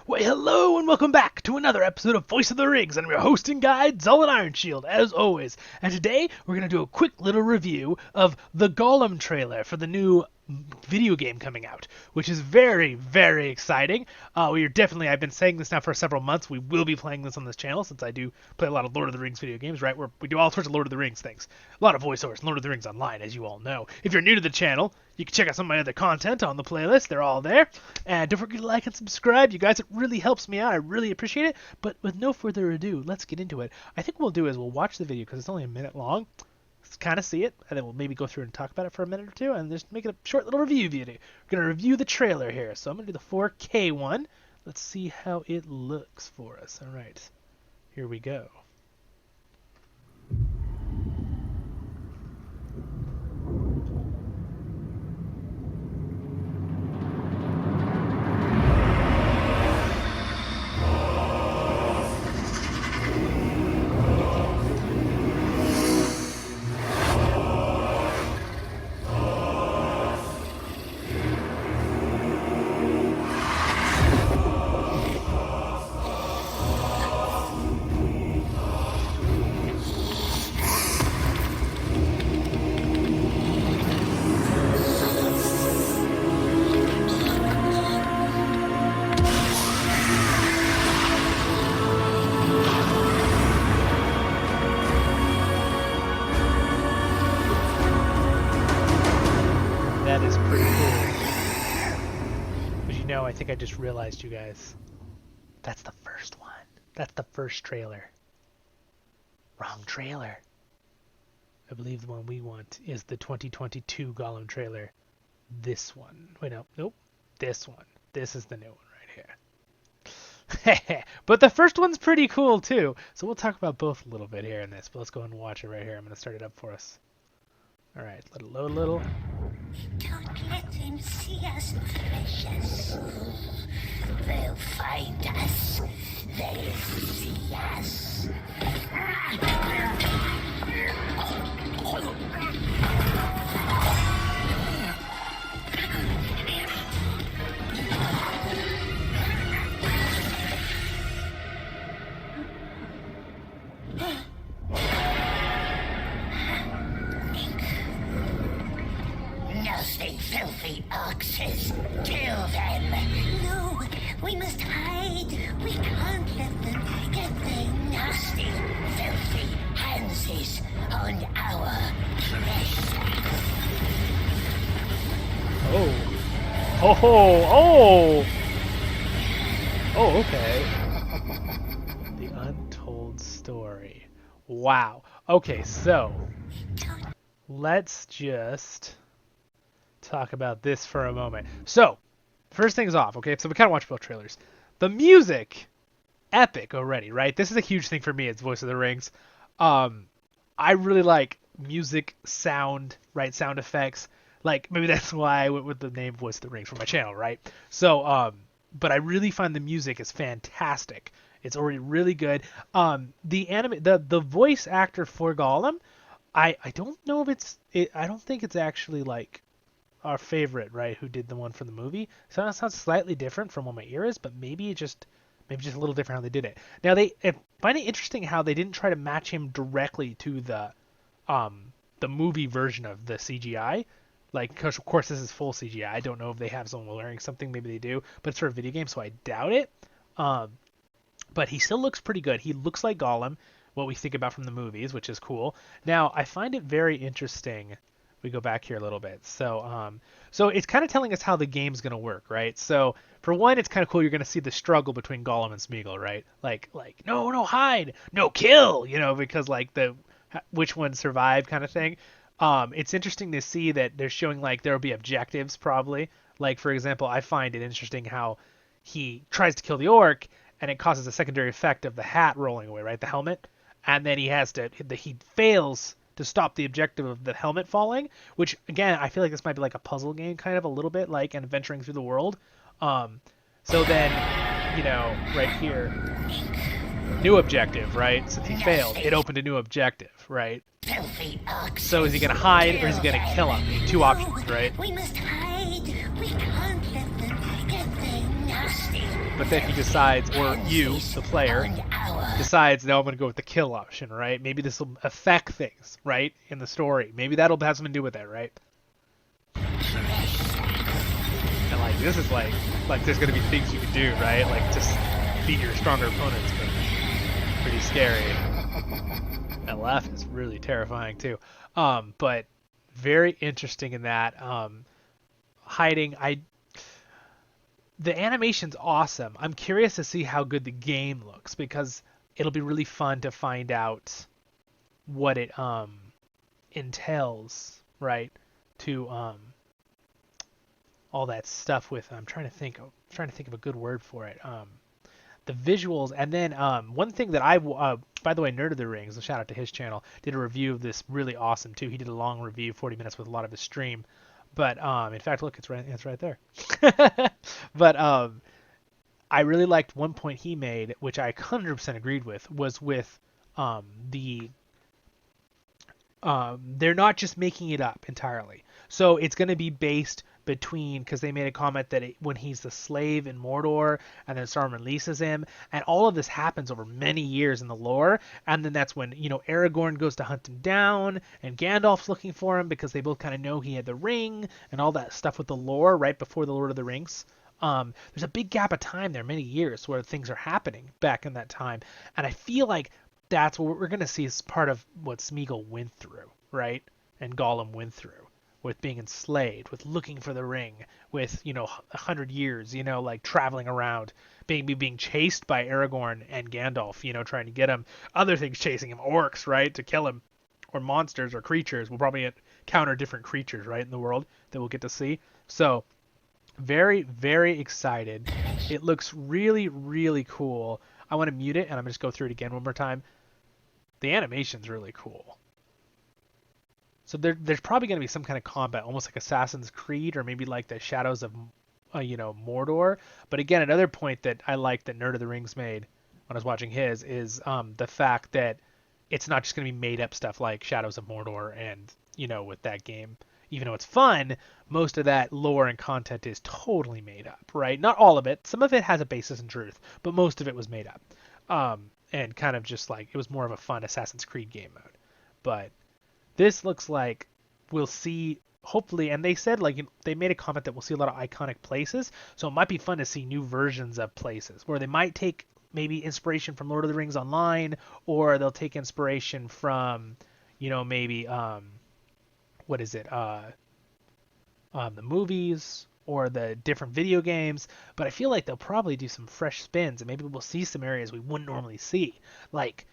Why, hello and welcome back to another episode of Voice of the Rings. I'm your host and guide, Zollin Ironshield, as always. And today, we're going to do a quick little review of the Gollum trailer for the new video game coming out, which is very, very exciting. I've been saying this now for several months, we will be playing this on this channel, since I do play a lot of Lord of the Rings video games, right? We do all sorts of Lord of the Rings things. A lot of voiceovers, Lord of the Rings Online, as you all know. If you're new to the channel, you can check out some of my other content on the playlist. They're all there. And don't forget to like and subscribe. You guys, it really helps me out. I really appreciate it. But with no further ado, let's get into it. I think what we'll do is we'll watch the video because it's only a minute long. Let's kind of see it, and then we'll maybe go through and talk about it for a minute or two, and just make it a short little review video. We're going to review the trailer here. So I'm going to do the 4K one. Let's see how it looks for us. All right. Here we go. That is pretty cool. But you know, I think I just realized, you guys, that's the first one. That's the first trailer. Wrong trailer. I believe the one we want is the 2022 Gollum trailer. This one. Wait, no. Nope. This one. This is the new one right here. But the first one's pretty cool, too. So we'll talk about both a little bit here in this. But let's go ahead and watch it right here. I'm going to start it up for us. All right, let it load a little. Don't let them see us, precious. They'll find us. They'll see us. Nasty, filthy oxes! Kill them! No, we must hide. We can't let them get their nasty, filthy handses on our precious. Oh, okay. The Untold Story. Wow. Okay, so let's just talk about this for a moment. So, first things off, okay? So we kind of watched both trailers. The music, epic already, right? This is a huge thing for me as Voice of the Rings. I really like music, sound, right? Sound effects. Like, maybe that's why I went with the name Voice of the Rings for my channel, right? So, but I really find the music is fantastic. It's already really good. The voice actor for Gollum, I don't know if I don't think it's actually like our favorite, right, who did the one for the movie. So that sounds slightly different from what my ear is, but maybe just a little different how they did it. Now I find it interesting how they didn't try to match him directly to the movie version of the CGI. Like, because of course this is full CGI. I don't know if they have someone wearing something. Maybe they do, but it's for a video game, so I doubt it. But he still looks pretty good. He looks like Gollum, what we think about from the movies, which is cool. Now I find it very interesting. We go back here a little bit. So it's kind of telling us how the game's going to work, right? So for one, it's kind of cool. You're going to see the struggle between Gollum and Smeagol, right? Like no, hide, no, kill, because like which one survived kind of thing. It's interesting to see that they're showing like there'll be objectives probably. Like, for example, I find it interesting how he tries to kill the orc and it causes a secondary effect of the hat rolling away, right? The helmet. And then he fails to stop the objective of the helmet falling, which again, I feel like this might be like a puzzle game kind of a little bit, like, and adventuring through the world. So then, right here, new objective, right? Since he failed, it opened a new objective, right? So is he going to hide or is he going to kill him? Two options, right? We must hide. We can't let them get their nasty, but then he decides, or you, the player, decides, no, I'm going to go with the kill option, right? Maybe this will affect things, right, in the story. Maybe that'll have something to do with it, right? And like this is like there's going to be things you can do, right? Like just beat your stronger opponents, but pretty scary. That laugh is really terrifying too. But very interesting in that. Hiding, the animation's awesome. I'm curious to see how good the game looks because it'll be really fun to find out what it entails, right? To all that stuff with I'm trying to think of a good word for it. The visuals, and then one thing that by the way, Nerd of the Rings, a shout out to his channel, did a review of this really awesome too. He did a long review, 40 minutes with a lot of his stream. But in fact, look, it's right there. But I really liked one point he made, which I 100% agreed with, was with the they're not just making it up entirely. So it's going to be based between, because they made a comment that when he's the slave in Mordor and then Sauron releases him, and all of this happens over many years in the lore, and then that's when, Aragorn goes to hunt him down and Gandalf's looking for him because they both kind of know he had the ring and all that stuff with the lore right before the Lord of the Rings. There's a big gap of time there, many years, where things are happening back in that time, and I feel like that's what we're going to see as part of what Smeagol went through, right? And Gollum went through with being enslaved, with looking for the ring, with 100 years, like traveling around, being chased by Aragorn and Gandalf, trying to get him. Other things chasing him, orcs, right, to kill him, or monsters or creatures. We'll probably encounter different creatures, right, in the world that we'll get to see. So, very, very excited. It looks really, really cool. I want to mute it, and I'm going to just go through it again one more time. The animation's really cool. So there's probably going to be some kind of combat, almost like Assassin's Creed, or maybe like the Shadows of, Mordor. But again, another point that I like that Nerd of the Rings made when I was watching his is the fact that it's not just going to be made up stuff like Shadows of Mordor and, with that game. Even though it's fun, most of that lore and content is totally made up, right? Not all of it. Some of it has a basis in truth, but most of it was made up. And kind of just like, it was more of a fun Assassin's Creed game mode. But this looks like we'll see, hopefully, and they said, like, they made a comment that we'll see a lot of iconic places, so it might be fun to see new versions of places, where they might take maybe inspiration from Lord of the Rings Online, or they'll take inspiration from, maybe, what is it, the movies, or the different video games, but I feel like they'll probably do some fresh spins, and maybe we'll see some areas we wouldn't normally see, like,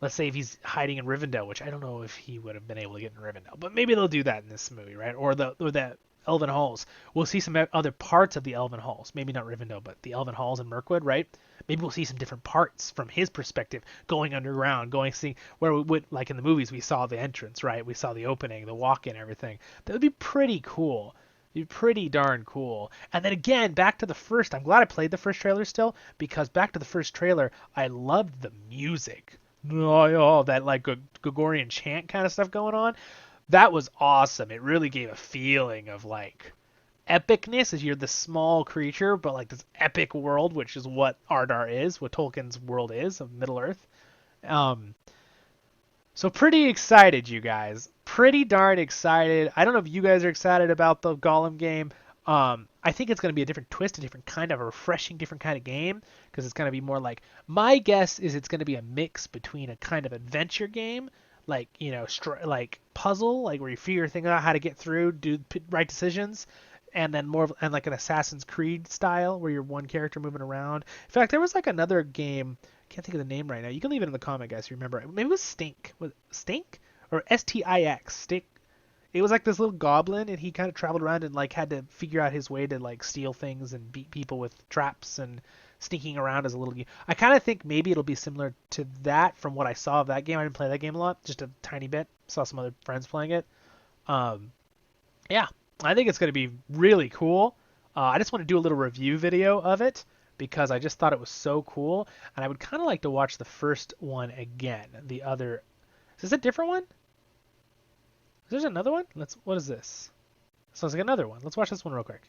let's say if he's hiding in Rivendell, which I don't know if he would have been able to get in Rivendell, but maybe they'll do that in this movie, right? Or the Elven Halls. We'll see some other parts of the Elven Halls. Maybe not Rivendell, but the Elven Halls in Mirkwood, right? Maybe we'll see some different parts from his perspective, going underground, see where we would, like in the movies, we saw the entrance, right? We saw the opening, the walk-in, everything. That would be pretty cool. It'd be pretty darn cool. And then again, back to the first. I'm glad I played the first trailer still, because back to the first trailer, I loved the music. That like Gregorian chant kind of stuff going on. That was awesome. It really gave a feeling of like epicness as you're this small creature, but like this epic world, which is what Ardar is, what Tolkien's world is of Middle Earth. So pretty excited, you guys. Pretty darn excited. I don't know if you guys are excited about the Gollum game. I think it's going to be a different twist, a different kind of a refreshing, different kind of game, because it's going to be more like, my guess is it's going to be a mix between a kind of adventure game, like, like puzzle, like where you figure things out how to get through, do right decisions, and then and like an Assassin's Creed style where you're one character moving around. In fact, there was like another game, I can't think of the name right now. You can leave it in the comment, guys, if you remember. Maybe it was Stink. Was it Stink? Or Stix? Stink. It was like this little goblin, and he kind of traveled around and like had to figure out his way to like steal things and beat people with traps and sneaking around as a little. I kind of think maybe it'll be similar to that from what I saw of that game. I didn't play that game a lot, just a tiny bit. Saw some other friends playing it. Yeah, I think it's going to be really cool. I just want to do a little review video of it because I just thought it was so cool, and I would kind of like to watch the first one again. The other, is this a different one? There's another one? What is this? Sounds like another one. Let's watch this one real quick.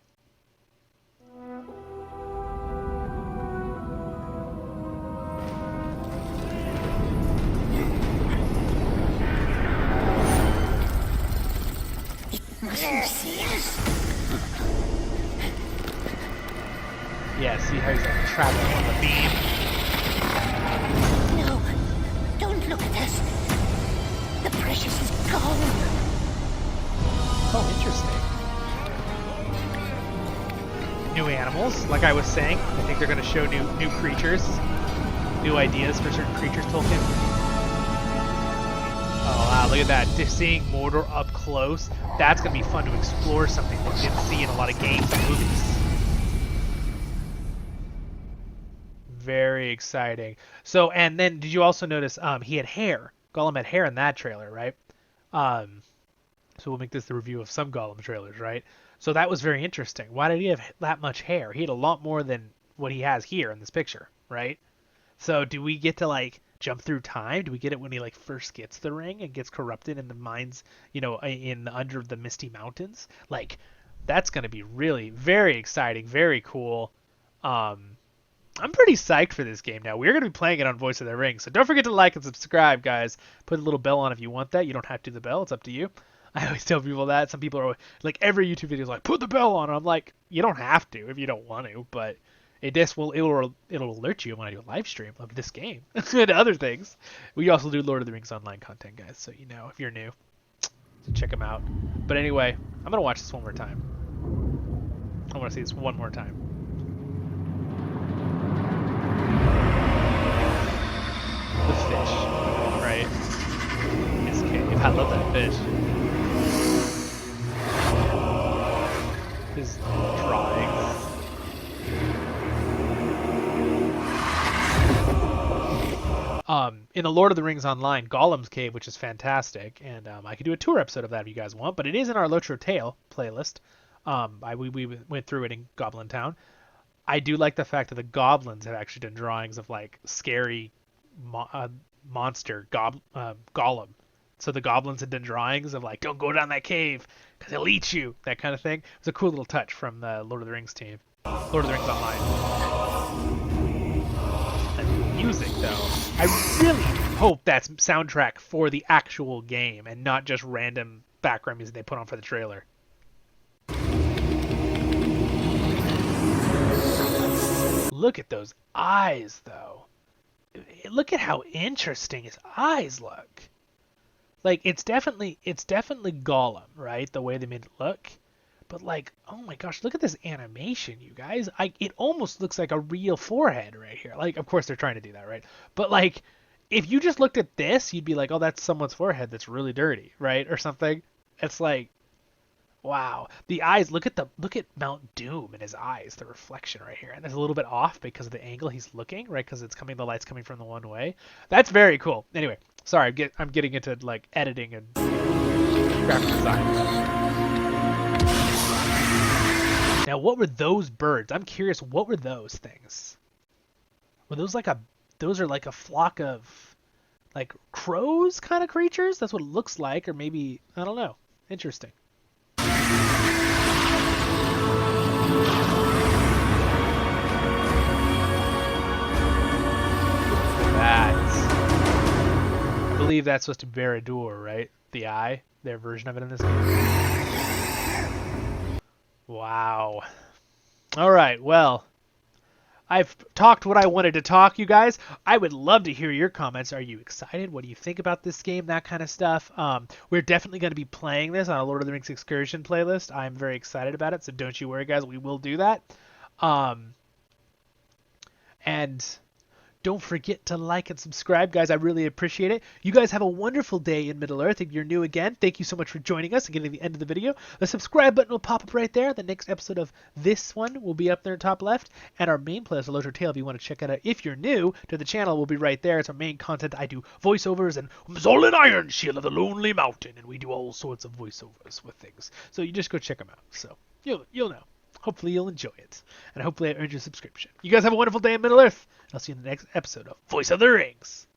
See how he's like traveling on the beam. No, don't look at us. The precious is gone. Oh, interesting. New animals, like I was saying. I think they're going to show new creatures, new ideas for certain creatures, Tolkien. Oh wow, look at that. Just seeing Mordor up close, that's going to be fun to explore, something that we didn't see in a lot of games and movies. Very exciting. So, and then did you also notice he had hair? Gollum had hair in that trailer, right? So we'll make this the review of some Gollum trailers, right? So that was very interesting. Why did he have that much hair? He had a lot more than what he has here in this picture, right? So do we get to like jump through time? Do we get it when he like first gets the ring and gets corrupted in the mines, you know, in under the Misty Mountains? Like that's going to be really very exciting, very cool. I'm pretty psyched for this game now. We're going to be playing it on Voice of the Ring, so don't forget to like and subscribe, guys. Put a little bell on if you want that. You don't have to do the bell. It's up to you. I always tell people that. Some people are like, every YouTube video is like, put the bell on. I'm like, you don't have to if you don't want to, but it'll alert you when I do a live stream of this game and other things. We also do Lord of the Rings online content, guys, so you know if you're new. So check them out. But anyway, I'm going to watch this one more time. I want to see this one more time. The fish, right? His cave. I love that fish. His drawings. In the Lord of the Rings Online, Gollum's Cave, which is fantastic, and I could do a tour episode of that if you guys want, but it is in our Lotro Tale playlist. We went through it in Goblin Town. I do like the fact that the goblins have actually done drawings of like scary monster Gollum. So the goblins had done drawings of like, don't go down that cave because he'll eat you, that kind of thing. It was a cool little touch from the Lord of the Rings team. Lord of the Rings Online. And music though, I really hope that's soundtrack for the actual game and not just random background music they put on for the trailer. Look at those eyes though. Look at how interesting his eyes look. Like it's definitely Gollum, right? The way they made it look. But like, oh my gosh, look at this animation, you guys. It almost looks like a real forehead right here. Like, of course they're trying to do that, right? But like, if you just looked at this, you'd be like, oh, that's someone's forehead that's really dirty, right? Or something. It's like, wow. The eyes, look at Mount Doom in his eyes, the reflection right here. And it's a little bit off because of the angle he's looking, right? Because the light's coming from the one way. That's very cool. Anyway, sorry, I'm getting into like editing and graphic design. Now, what were those birds? I'm curious, what were those things? Were those those are like a flock of like crows kind of creatures? That's what it looks like, or maybe, I don't know. Interesting. I believe that's supposed to be Barad-dûr, right? The eye, their version of it in this game. Wow. All right, well, I've talked what I wanted to talk, you guys. I would love to hear your comments. Are you excited? What do you think about this game? That kind of stuff. We're definitely going to be playing this on a Lord of the Rings Excursion playlist. I'm very excited about it, so don't you worry, guys. We will do that. And don't forget to like and subscribe, guys. I really appreciate it. You guys have a wonderful day in Middle-earth. If you're new again, thank you so much for joining us and getting to the end of the video. The subscribe button will pop up right there. The next episode of this one will be up there top left. And our main playlist, Lotro Tale, if you want to check it out, if you're new to the channel, will be right there. It's our main content. I do voiceovers and Zollin Ironshield of the Lonely Mountain. And we do all sorts of voiceovers with things. So you just go check them out. So you'll know. Hopefully you'll enjoy it. And hopefully I earned your subscription. You guys have a wonderful day in Middle-earth. I'll see you in the next episode of Voice of the Rings.